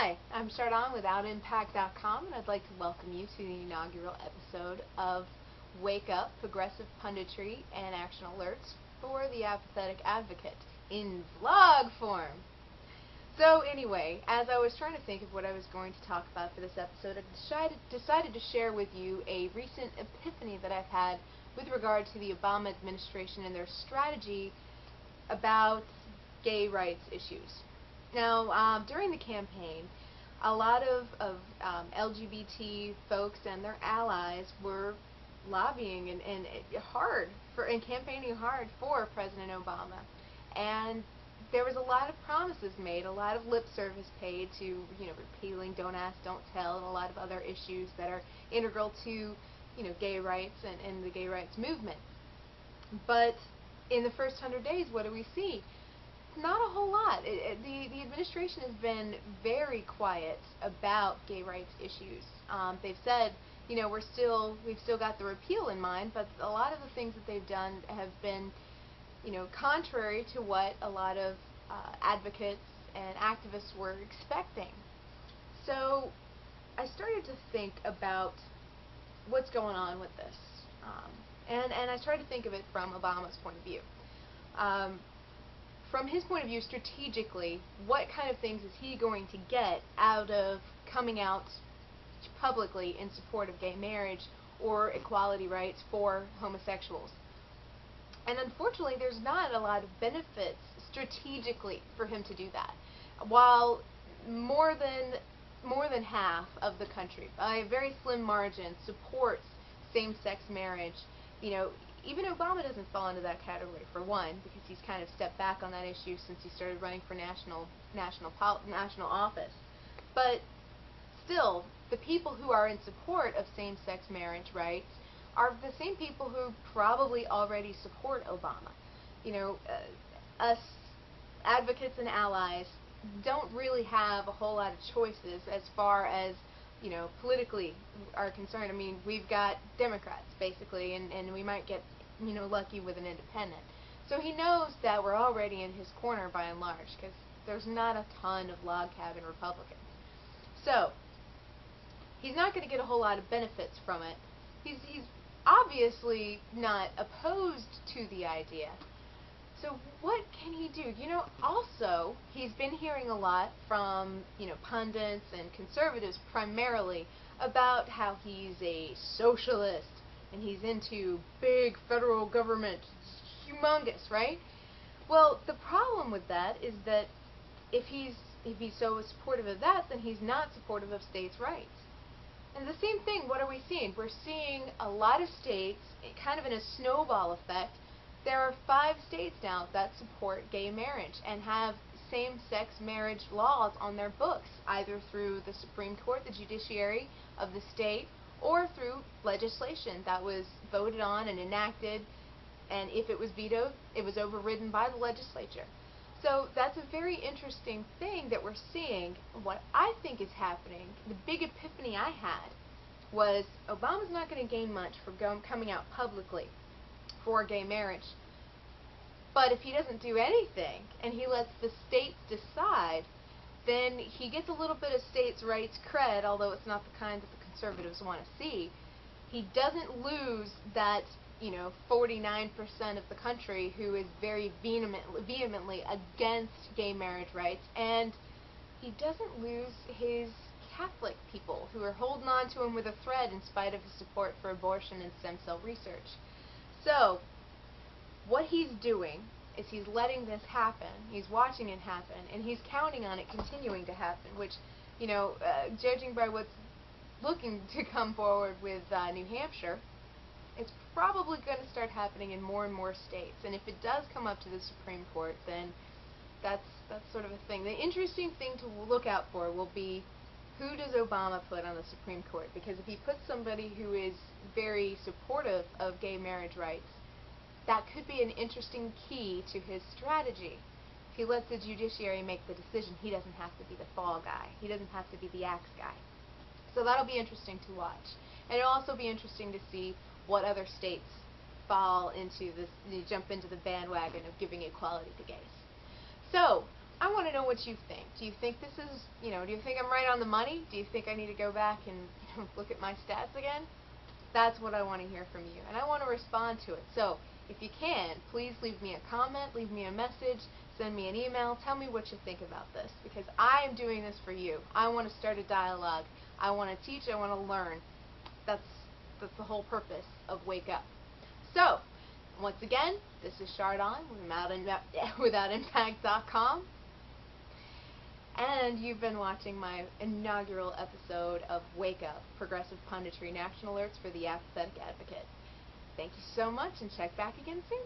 Hi, I'm Chardon with OutImpact.com, and I'd like to welcome you to the inaugural episode of Wake Up, Progressive Punditry and Action Alerts for the Apathetic Advocate in vlog form. So anyway, as I was trying to think of what I was going to talk about for this episode, I decided to share with you a recent epiphany that I've had with regard to the Obama administration and their strategy about gay rights issues. Now, during the campaign, a lot of LGBT folks and their allies were lobbying and campaigning hard for President Obama. And there was a lot of promises made, a lot of lip service paid to, repealing Don't Ask, Don't Tell, and a lot of other issues that are integral to, gay rights and the gay rights movement. But in the first 100 days, what do we see? Not a whole lot. The administration has been very quiet about gay rights issues. They've said, we've still got the repeal in mind, but a lot of the things that they've done have been, contrary to what a lot of advocates and activists were expecting. So I started to think about what's going on with this, and I tried to think of it from Obama's point of view. From his point of view, strategically, what kind of things is he going to get out of coming out publicly in support of gay marriage or equality rights for homosexuals? And unfortunately, there's not a lot of benefits strategically for him to do that. While more than half of the country, by a very slim margin, supports same-sex marriage, even Obama doesn't fall into that category, for one, because he's kind of stepped back on that issue since he started running for national office. But still, the people who are in support of same-sex marriage rights are the same people who probably already support Obama. Us advocates and allies don't really have a whole lot of choices as far as politically are concerned. I mean, we've got Democrats, basically, and we might get, lucky with an independent. So he knows that we're already in his corner by and large, because there's not a ton of log cabin Republicans. So, he's not going to get a whole lot of benefits from it. He's obviously not opposed to the idea. So what can he do? Also, he's been hearing a lot from, pundits and conservatives primarily about how he's a socialist and he's into big federal government. It's humongous, right? Well, the problem with that is that if he's so supportive of that, then he's not supportive of states' rights. And the same thing, what are we seeing? We're seeing a lot of states, kind of in a snowball effect. There are 5 states now that support gay marriage and have same-sex marriage laws on their books, either through the Supreme Court, the judiciary of the state, or through legislation that was voted on and enacted, and if it was vetoed, it was overridden by the legislature. So that's a very interesting thing that we're seeing. What I think is happening, the big epiphany I had, was Obama's not going to gain much for coming out publicly for gay marriage. But if he doesn't do anything, and he lets the states decide, then he gets a little bit of states' rights cred, although it's not the kind that the conservatives want to see. He doesn't lose that, 49% of the country who is very vehemently against gay marriage rights, and he doesn't lose his Catholic people who are holding on to him with a thread in spite of his support for abortion and stem cell research. So, what he's doing is he's letting this happen, he's watching it happen, and he's counting on it continuing to happen, which, judging by what's looking to come forward with New Hampshire, it's probably going to start happening in more and more states. And if it does come up to the Supreme Court, then that's sort of a thing. The interesting thing to look out for will be, who does Obama put on the Supreme Court? Because if he puts somebody who is very supportive of gay marriage rights, that could be an interesting key to his strategy. If he lets the judiciary make the decision, he doesn't have to be the fall guy. He doesn't have to be the axe guy. So that'll be interesting to watch. And it'll also be interesting to see what other states fall into this, jump into the bandwagon of giving equality to gays. So, I want to know what you think. Do you think this is, do you think I'm right on the money? Do you think I need to go back and look at my stats again? That's what I want to hear from you, and I want to respond to it. So, if you can, please leave me a comment, leave me a message, send me an email, tell me what you think about this, because I am doing this for you. I want to start a dialogue. I want to teach, I want to learn. That's the whole purpose of Wake Up. So, once again, this is Chardon with WithoutImpact.com, and you've been watching my inaugural episode of Wake Up, Progressive Punditry and Action Alerts for the Apathetic Advocate. Thank you so much, and check back again soon.